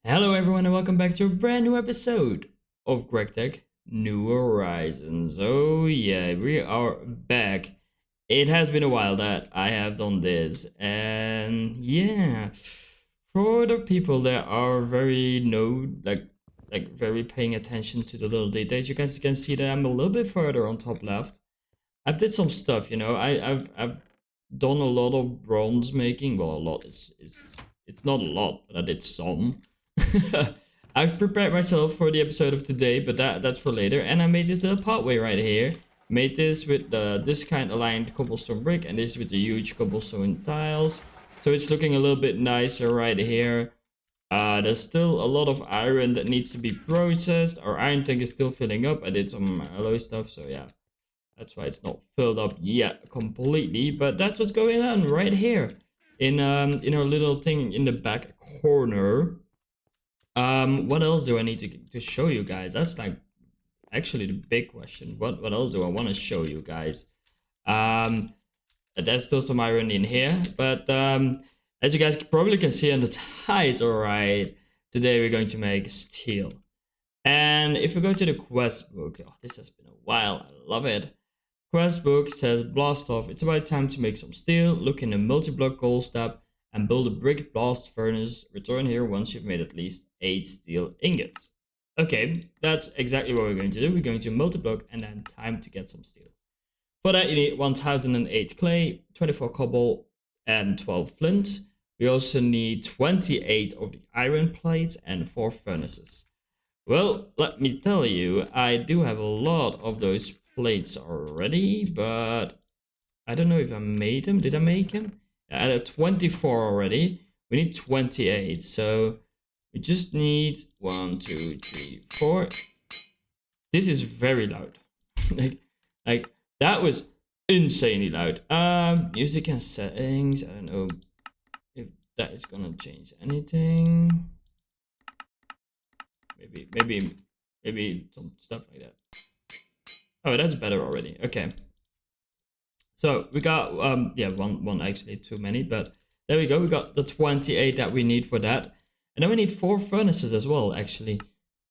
Hello everyone and welcome back to a brand new episode of GregTech New Horizons. Oh yeah, we are back. It has been a while that I have done this, and yeah, for the people that are very very paying attention to the little details, you guys can see that I'm a little bit further on top left. I've did some stuff, you know. I've done a lot of bronze making. Well, a lot is it's not a lot, but I did some. I've prepared myself for the episode of today, but that's for later. And I made this little pathway right here. Made this with this kind aligned cobblestone brick, and this with the huge cobblestone tiles. So it's looking a little bit nicer right here. There's still a lot of iron that needs to be processed. Our iron tank is still filling up. I did some alloy stuff, so yeah. That's why it's not filled up yet completely, but that's what's going on right here in our little thing in the back corner. What else do I need to show you guys? That's like actually the big question. What else do I want to show you guys? There's still some iron in here, but as you guys probably can see on the title, right? Today we're going to make steel. And if we go to the quest book, oh, this has been a while. I love it. Quest book says blast off. It's about time to make some steel. Look in the multi-block goal step and build a brick blast furnace. Return here once you've made at least 8 steel ingots. Okay, that's exactly what we're going to do. We're going to multi-block and then time to get some steel. For that you need 1008 clay, 24 cobble and 12 flint. We also need 28 of the iron plates and 4 furnaces. Well, let me tell you, I do have a lot of those plates already, but I don't know if I made them. Did I make them? I had 24 already. We need 28, so we just need 1, 2, 3, 4. This is very loud. like that was insanely loud. Music and settings. I don't know if that is gonna change anything. Maybe some stuff like that. Oh, that's better already. Okay. So we got yeah, one actually too many, but there we go. We got the 28 that we need for that. And then we need 4 furnaces as well, actually.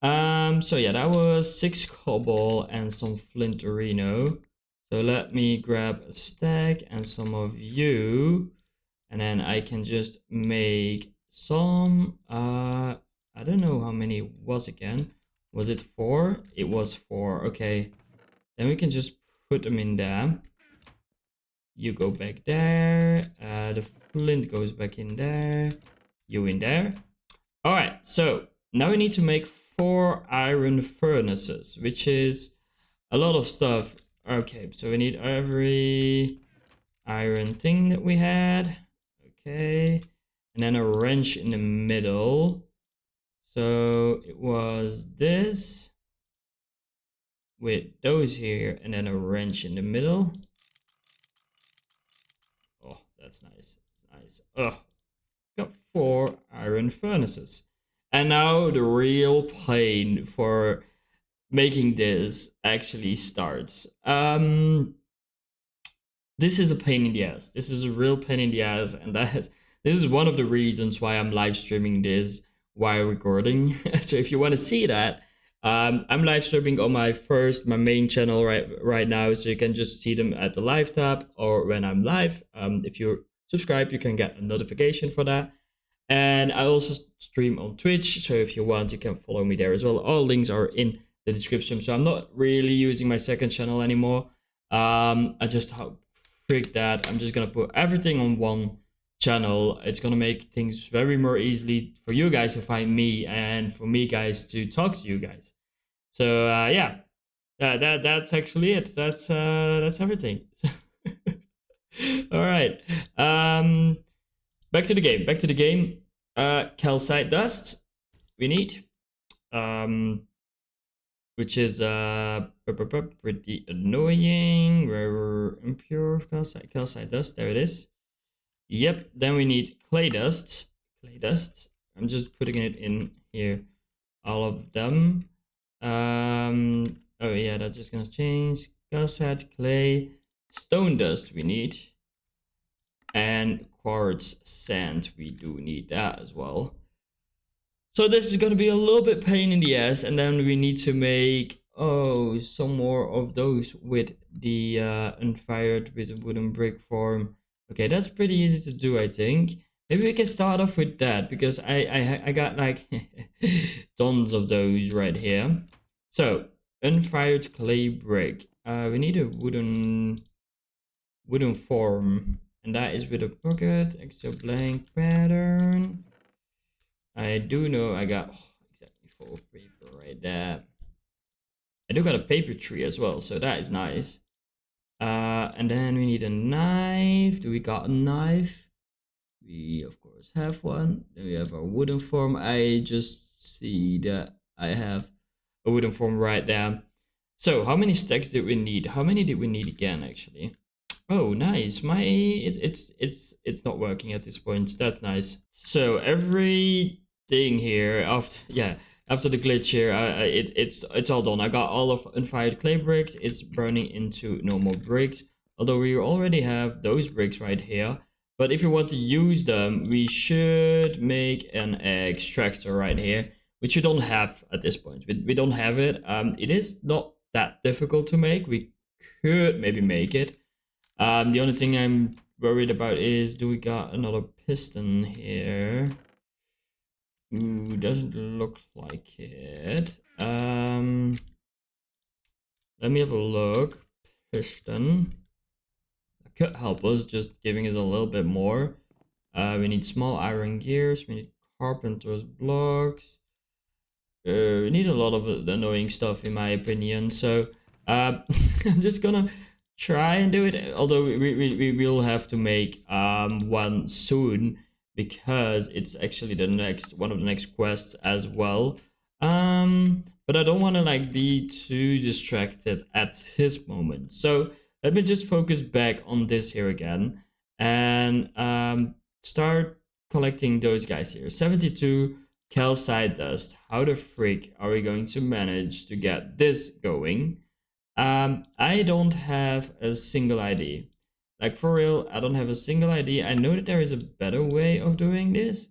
So yeah, that was 6 cobble and some flintorino. So let me grab a stack and some of you, and then I can just make some I don't know how many it was again. Was it 4? It was 4. Okay. Then we can just put them in there. You go back there. The flint goes back in there. You in there. Alright, so now we need to make 4 iron furnaces, which is a lot of stuff. Okay, so we need every iron thing that we had. Okay. And then a wrench in the middle. So it was this with those here and then a wrench in the middle. Oh, that's nice. That's nice. Oh, got 4 iron furnaces. And now the real pain for making this actually starts. This is a pain in the ass. This is a real pain in the ass, and this is one of the reasons why I'm live streaming this while recording. So if you want to see that, I'm live streaming on my main channel right now, so you can just see them at the live tab or when I'm live. If you subscribe, you can get a notification for that. And I also stream on Twitch, so if you want, you can follow me there as well. All links are in the description. So I'm not really using my second channel anymore. I just freak that. I'm just gonna put everything on one channel. It's gonna make things very more easily for you guys to find me and for me guys to talk to you guys. So yeah, that's actually it. That's everything. All right, back to the game. Calcite dust we need, which is pretty annoying. Rare impure calcite dust. There it is. Yep, then we need clay dust. I'm just putting it in here, all of them. Oh yeah, that's just gonna change. Calcite, clay, stone dust we need, and quartz sand we do need that as well. So this is gonna be a little bit pain in the ass, and then we need to make some more of those with the unfired with a wooden brick form. Okay, that's pretty easy to do, I think. Maybe we can start off with that because I got like tons of those right here. So unfired clay brick. We need a wooden form, and that is with a pocket extra blank pattern. I do know I got exactly 4 paper right there. I do got a paper tree as well, so that is nice. And then we need a knife. Do we got a knife? We of course have one. Then we have our wooden form. I just see that I have a wooden form right there. So how many stacks did we need? How many did we need again actually? Oh, nice. It's not working at this point. That's nice. So everything here after the glitch here, it's all done. I got all of unfired clay bricks. It's burning into normal bricks. Although we already have those bricks right here. But if you want to use them, we should make an extractor right here, which we don't have at this point. We don't have it. It is not that difficult to make. We could maybe make it. The only thing I'm worried about is, do we got another piston here? Ooh, doesn't look like it. Let me have a look. Piston. That could help us, just giving us a little bit more. We need small iron gears. We need carpenter's blocks. We need a lot of annoying stuff in my opinion. So I'm just gonna try and do it. Although we will have to make one soon, because it's actually one of the next quests as well. But I don't want to like be too distracted at this moment. So let me just focus back on this here again and start collecting those guys here. 72 calcite dust. How the freak are we going to manage to get this going? I don't have a single ID. Like for real, I don't have a single ID. I know that there is a better way of doing this.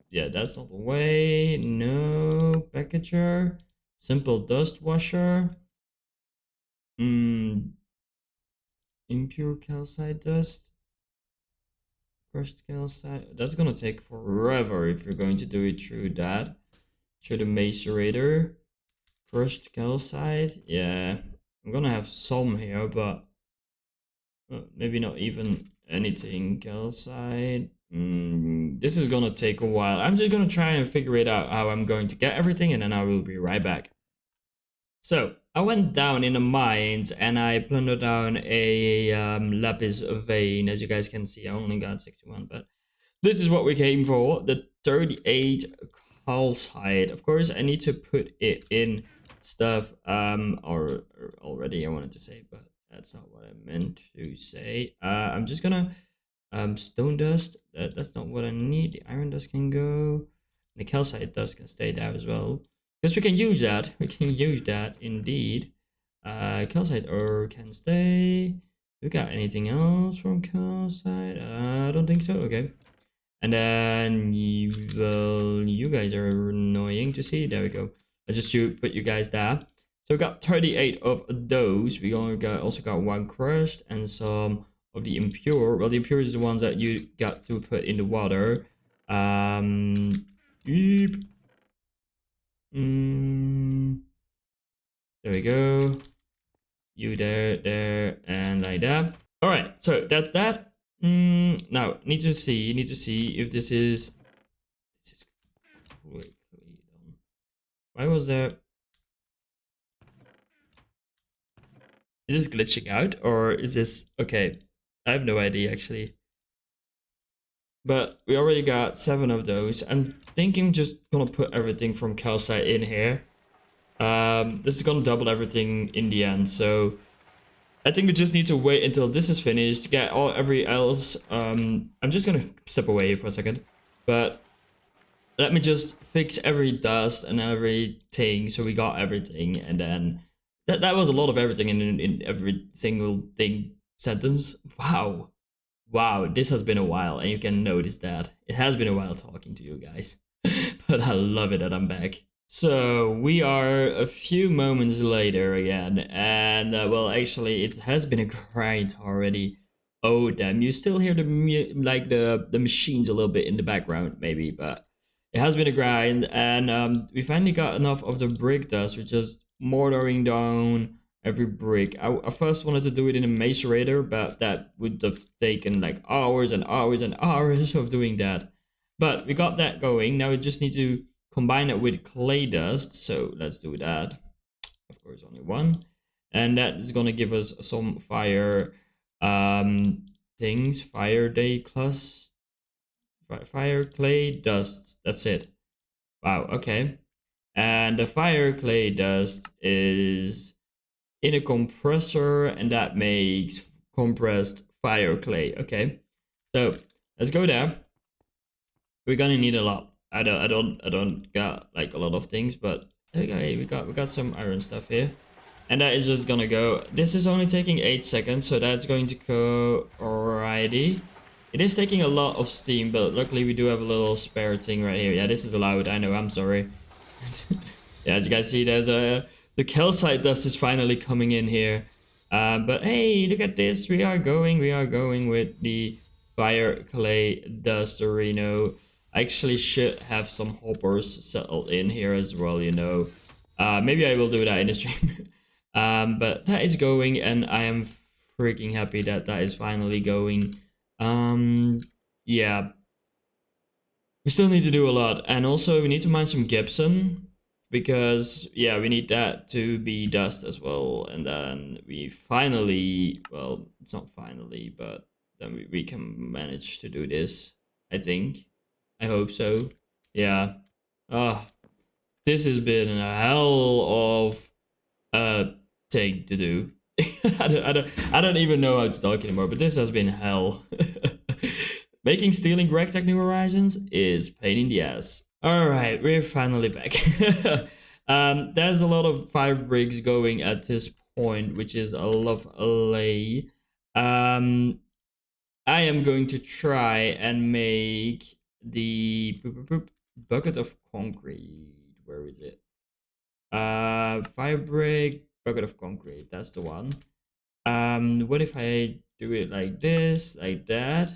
Yeah, that's not the way. No, packager, simple dust washer. Impure calcite dust. Crushed calcite. That's gonna take forever if you're going to do it through that. Through the macerator. Crushed calcite. Yeah, I'm gonna have some here, but maybe not even anything. Calcite. This is gonna take a while. I'm just gonna try and figure it out how I'm going to get everything, and then I will be right back. So I went down in the mines and I plundered down a lapis vein. As you guys can see, I only got 61, but this is what we came for, the 38 calcite. Of course, I need to put it in stuff or already I wanted to say, but that's not what I meant to say. I'm just gonna stone dust. That's not what I need. The iron dust can go. The calcite dust can stay there as well. Because we can use that. We can use that indeed. Calcite ore can stay. We got anything else from calcite? I don't think so. Okay. And then you guys are annoying to see. There we go. I just put you guys there. So we got 38 of those. We also got one crushed and some of the impure. Well, the impure is the ones that you got to put in the water. There we go. You there, and like that. All right, so that's that. Now need to see if this is quickly done. Why was there? Is this glitching out or is this okay? I have no idea actually. But we already got 7 of those. I'm thinking just gonna put everything from calcite in here. This is gonna double everything in the end, so I think we just need to wait until this is finished, get every else. I'm just gonna step away for a second, but let me just fix every dust and everything, so we got everything, and then that was a lot of everything in every single thing sentence. Wow, Wow, this has been a while, and you can notice that. It has been a while talking to you guys. But I love it that I'm back. So, we are a few moments later again, and well, actually, it has been a grind already. Oh, damn, you still hear like the machines a little bit in the background, maybe, but it has been a grind, and we finally got enough of the brick dust. We're just mortaring down every brick. I first wanted to do it in a macerator, but that would have taken like hours and hours and hours of doing that. But we got that going. Now we just need to combine it with clay dust. So let's do that. Of course, only one. And that is gonna give us some fire things. Fire day plus fire clay dust. That's it. Wow, okay. And the fire clay dust is in a compressor, and that makes compressed fire clay. Okay, so let's go there. We're gonna need a lot. I don't got like a lot of things, but okay, we got some iron stuff here, and that is just gonna go. This is only taking 8 seconds, so that's going to go alrighty. It is taking a lot of steam, but luckily we do have a little spare thing right here. Yeah, this is allowed. I know. I'm sorry. Yeah, as you guys see, there's the calcite dust is finally coming in here. But hey, look at this. We are going with the fire clay dust arena. I actually should have some hoppers settled in here as well, you know. Maybe I will do that in the stream. But that is going, and I am freaking happy that that is finally going. Yeah, we still need to do a lot, and also we need to mine some gypsum because yeah, we need that to be dust as well. And then we finally, well, it's not finally, but then we can manage to do this. I think. I hope so. Yeah. Oh, this has been a hell of a thing to do. I don't even know how to talk anymore, but this has been hell. Making stealing GregTech New Horizons is pain in the ass. Alright, we're finally back. There's a lot of fire bricks going at this point, which is a lovely. I am going to try and make the bucket of concrete. Where is it? Fire brick, bucket of concrete. That's the one. What if I do it like this, like that?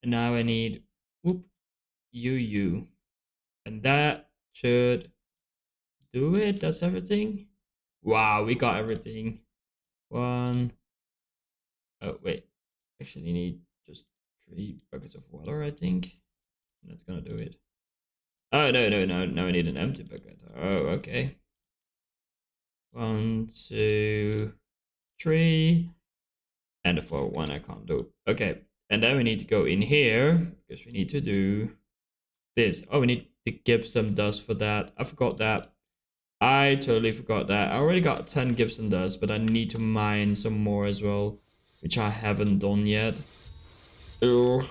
And now I need whoop you. And that should do it. That's everything. Wow, we got everything. One. Oh, wait. Actually need just 3 buckets of water, I think. That's gonna do it. Oh, no. Now I need an empty bucket. Oh, okay. 1, 2, 3. And the 4th one I can't do. Okay. And then we need to go in here because we need to do this. Oh, we need to give some dust for that. I forgot that. I totally forgot that. I already got 10 Gibson dust, but I need to mine some more as well, which I haven't done yet. Ugh.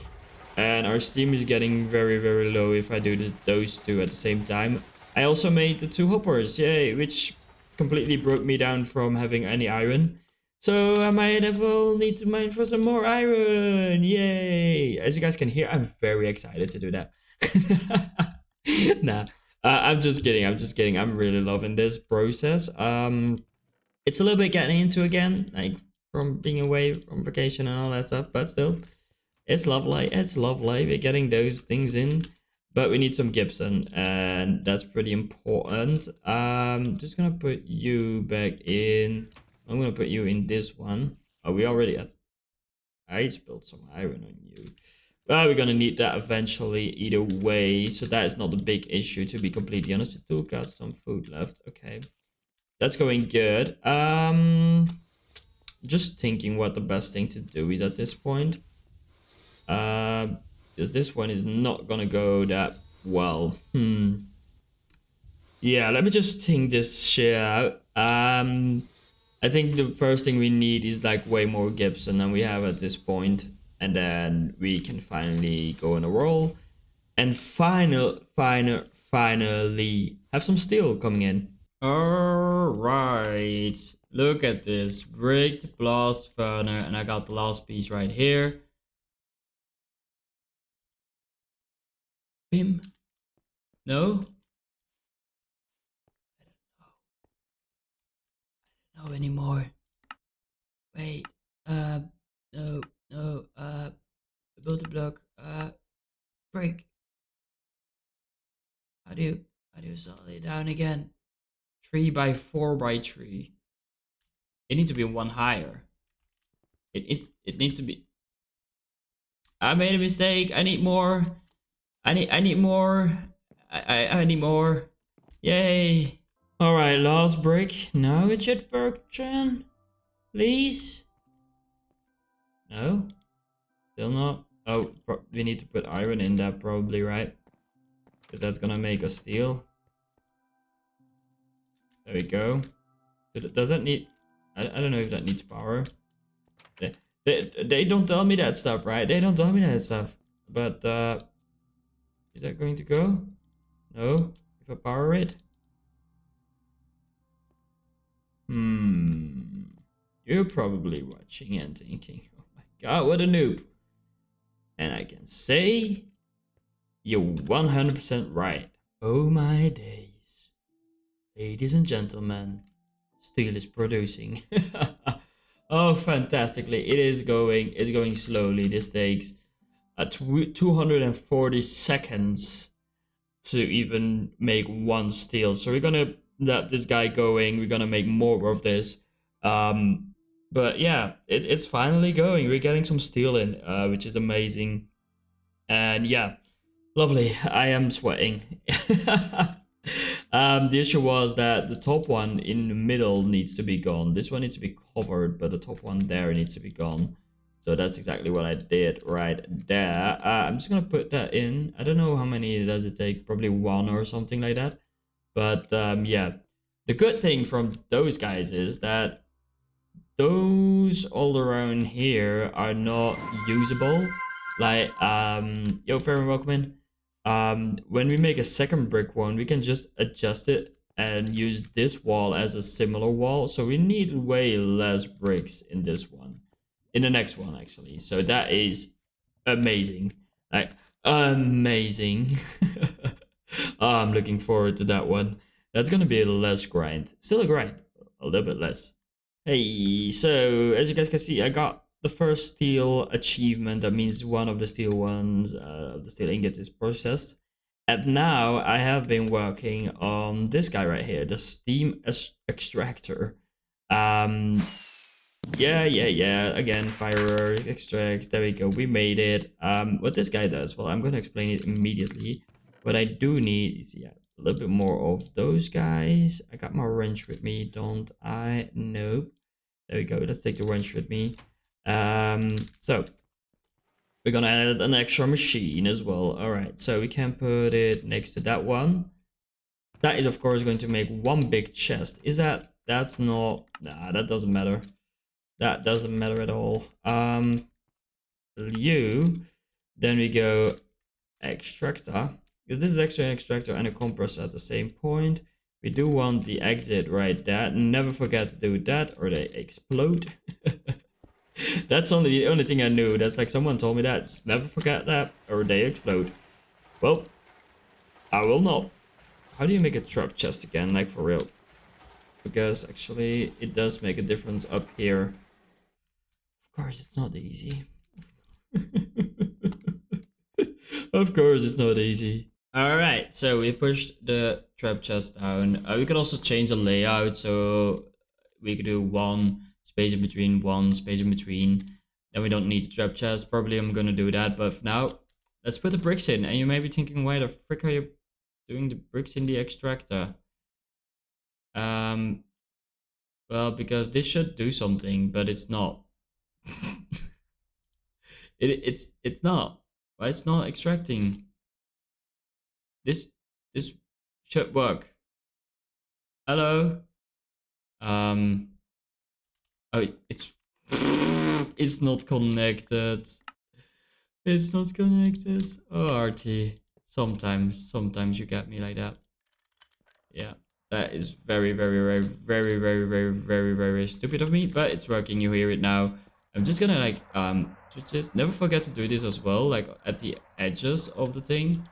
And our steam is getting very, very low if I do those two at the same time. I also made the 2 hoppers, yay, which completely broke me down from having any iron. So I might have will need to mine for some more iron, yay! As you guys can hear, I'm very excited to do that. Nah, I'm just kidding. I'm really loving this process. It's a little bit getting into again, like from being away from vacation and all that stuff, but still, it's lovely. It's lovely. We're getting those things in, but we need some Gibson, and that's pretty important. Just gonna put you back in. I'm gonna put you in this one. Oh, we already had. I spilled some iron on you. Well, we're gonna need that eventually either way, so that is not a big issue, to be completely honest. We still got some food left. Okay, that's going good. Just thinking what the best thing to do is at this point. Because this one is not gonna go that well. Yeah, let me just think this shit out. I think the first thing we need is like way more Gibson than we have at this point, and then we can finally go on a roll, and finally have some steel coming in. All right, look at this bricked blast furnace, and I got the last piece right here. him? No? I don't know anymore. Wait. No, no, build a block. Break. How do you settle it down again? 3 by 4 by 3. It needs to be one higher. It needs to be. I made a mistake. I need more. I need more. I need more. Yay. Alright, last brick. Now it should function. Please. No? Still not? Oh, we need to put iron in that probably, right? Because that's gonna make us steel. There we go. Does that need... I don't know if that needs power. They don't tell me that stuff, right? They don't tell me that stuff. But, is that going to go? No? If I power it? You're probably watching and thinking, oh my god, what a noob. And I can say, you're 100% right. Oh my days. Ladies and gentlemen, steel is producing. Oh, fantastically. It's going slowly. This takes 240 seconds to even make one steel. So we're gonna let this guy going. We're gonna make more of this. But yeah, it's finally going. We're getting some steel in, which is amazing. And yeah, lovely. I am sweating. The issue was that the top one in the middle needs to be gone. This one needs to be covered, but the top one there needs to be gone. So that's exactly what I did right there. I'm just gonna put that in. I don't know how many does it take. Probably 1 or something like that. But yeah, the good thing from those guys is that those all around here are not usable. Like, yo, fair and welcome in. When we make a second brick one, we can just adjust it and use this wall as a similar wall. So we need way less bricks in this one. In the next one, actually. So that is amazing. Like, amazing. Oh, I'm looking forward to that one. That's gonna be a less grind. Still a grind, a little bit less. Hey, so as you guys can see, I got the first steel achievement. That means one of the steel ones, the steel ingots is processed. And now I have been working on this guy right here, the steam extractor. Yeah. Again, fire extract. There we go. We made it. What this guy does, well, I'm going to explain it immediately. What I do need is, yeah, a little bit more of those guys. I got my wrench with me, don't I? Nope. There we go. Let's take the wrench with me. So we're gonna add an extra machine as well. All right. So we can put it next to that one. That is, of course, going to make one big chest. Is that? That's not. Nah, that doesn't matter. That doesn't matter at all. Then we go extractor. Because this is extra extractor and a compressor at the same point. We do want the exit right there. Never forget to do that or they explode. That's the only thing I knew. That's like someone told me that. Just never forget that or they explode. Well, I will not. How do you make a trap chest again? Like for real. Because actually it does make a difference up here. Of course it's not easy. Of course it's not easy. Alright, so we pushed the trap chest down. We could also change the layout, so we could do one space in between, one space in between. Then we don't need the trap chest. Probably I'm gonna do that, but for now, let's put the bricks in. And you may be thinking, why the frick are you doing the bricks in the extractor? Well, because this should do something, but it's not. It's not. Why it's not extracting? This should work. Hello. Oh, it's not connected. It's not connected. Oh, RT. Sometimes you get me like that. Yeah, that is very stupid of me, but it's working. You hear it now. I'm just gonna like just never forget to do this as well, like at the edges of the thing.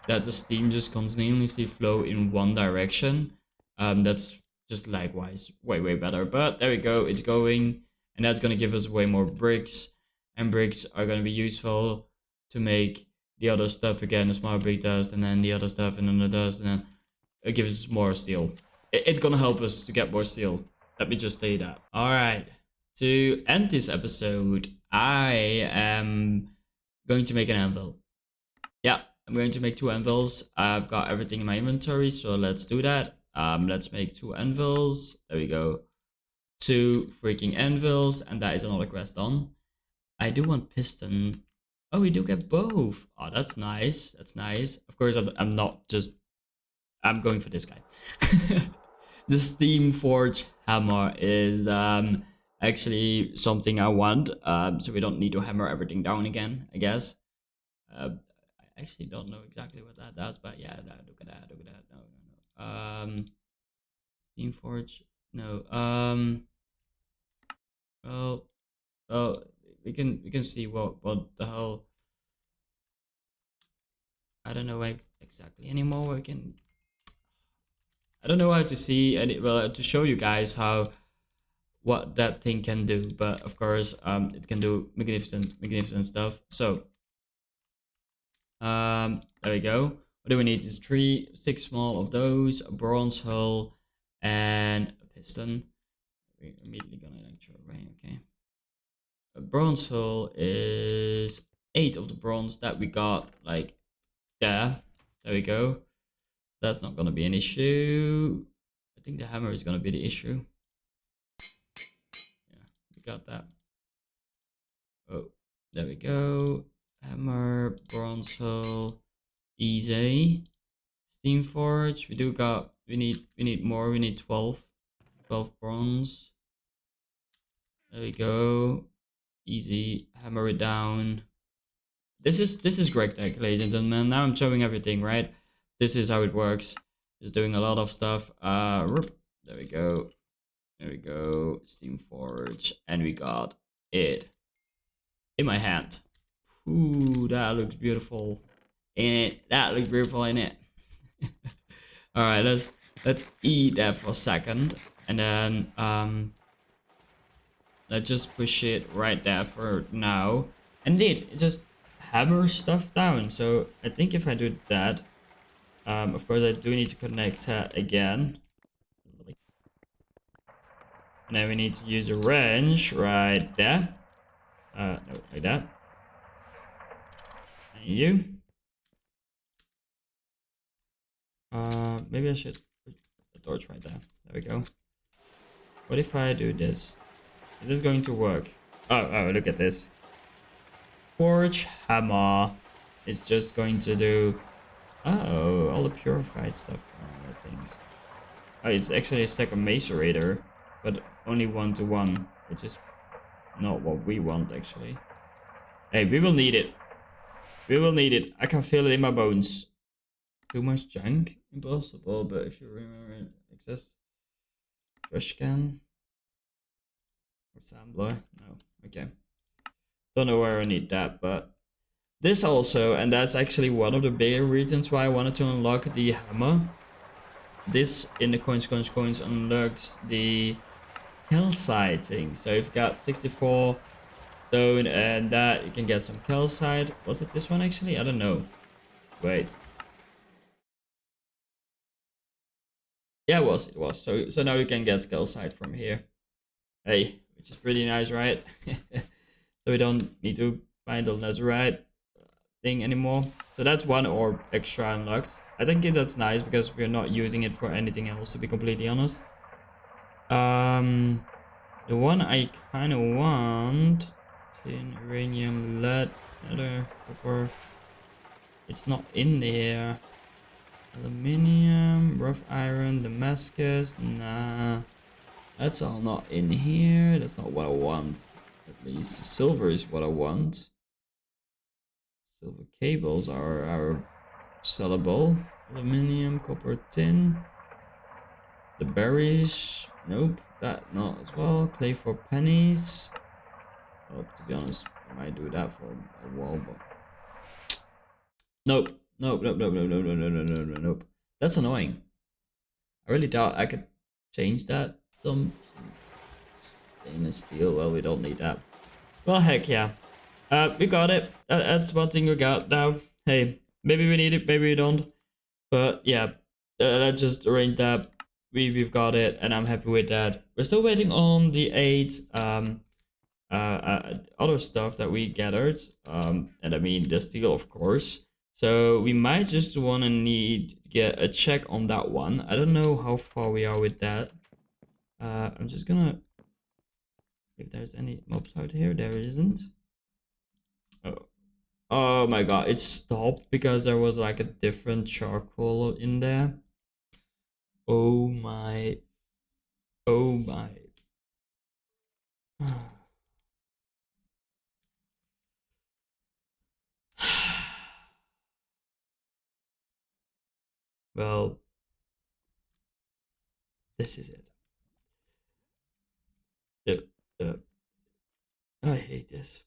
that the steam just continuously flow in one direction. That's just likewise way better. But there we go, it's going, and that's gonna give us way more bricks, and bricks are gonna be useful to make the other stuff again, the smart brick dust, and then the other stuff, and then the dust, and then it gives us more steel. It's gonna help us to get more steel. Let me just say that. All right, to end this episode, I am going to make an anvil. Yeah, I'm going to make 2 anvils. I've got everything in my inventory, so let's do that. Let's make 2 anvils. There we go. 2 freaking anvils, and that is another quest done. I do want piston. Oh, we do get both. Oh, that's nice. That's nice. Of course, I'm not just... I'm going for this guy. The Steam Forge hammer is actually something I want. So we don't need to hammer everything down again, I guess. I actually don't know exactly what that does, but yeah, look at that, look at that. No. Steam Forge, no. Well, we can see what the hell. I don't know exactly anymore. I don't know how to see any, well, to show you guys what that thing can do, but of course, it can do magnificent stuff. So, there we go. What do we need? Is 6 small of those, a bronze hull, and a piston. We're immediately gonna electro rain. Okay. A bronze hull is 8 of the bronze that we got, like there. There we go. That's not gonna be an issue. I think the hammer is gonna be the issue. Yeah, we got that. Oh, there we go. Hammer, bronze hull, easy. Steam forge. We need more. We need 12 bronze. There we go. Easy. Hammer it down. This is GregTech, ladies and gentlemen. Now I'm showing everything, right? This is how it works. It's doing a lot of stuff. There we go. There we go. Steam forge, and we got it in my hand. Ooh, that looks beautiful. That looks beautiful in it. All right, let's eat that for a second, and then let's just push it right there for now. Indeed, it just hammers stuff down. So I think if I do that, of course I do need to connect that again, and then we need to use a wrench right there. No, like that. And you. Maybe I should put a torch right there. There we go. What if I do this? Is this going to work? Oh, look at this. Forge hammer is just going to do... Oh, all the purified stuff. Oh, things. Oh, it's actually a stack of macerator, but only 1-to-1, which is not what we want, actually. Hey, we will need it. We will need it. I can feel it in my bones. Too much junk? Impossible, but if you remember access. Trash can. Assembler? No. Okay. Don't know where I need that, but this also, and that's actually one of the bigger reasons why I wanted to unlock the hammer. This in the coins unlocks the calcite thing. So you've got 64 stone and that you can get some calcite. Was it this one actually? I don't know. Wait. Yeah, it was. So now you can get calcite from here. Hey, which is pretty nice, right? So we don't need to find the netherite thing anymore. So that's one orb extra unlocked. I think that's nice because we're not using it for anything else, to be completely honest. The one I kind of want, tin, uranium, lead, nether, copper. It's not in there. Aluminium, rough iron, Damascus. Nah, that's all not in here. That's not what I want. At least silver is what I want. Silver cables are sellable. Aluminium, copper, tin. The berries, nope, that not as well. Clay for pennies. Well, to be honest, I might do that for a while, but nope, Nope, nope, nope, nope, nope, nope, nope, nope, nope, nope. That's annoying. I really doubt I could change that. Some stainless steel. Well, we don't need that. Well, heck yeah. We got it. That's one thing we got now. Hey, maybe we need it, maybe we don't. But yeah, let's just arrange that. We've got it, and I'm happy with that. We're still waiting on the 8 other stuff that we gathered. And I mean the steel, of course. So we might just want to need get a check on that one. I don't know how far we are with that. I'm just gonna if there's any mobs out here. There isn't. Oh. Oh my god, it stopped because there was like a different charcoal in there. Oh my. Oh my. Well, this is it. Uh, uh, I hate this.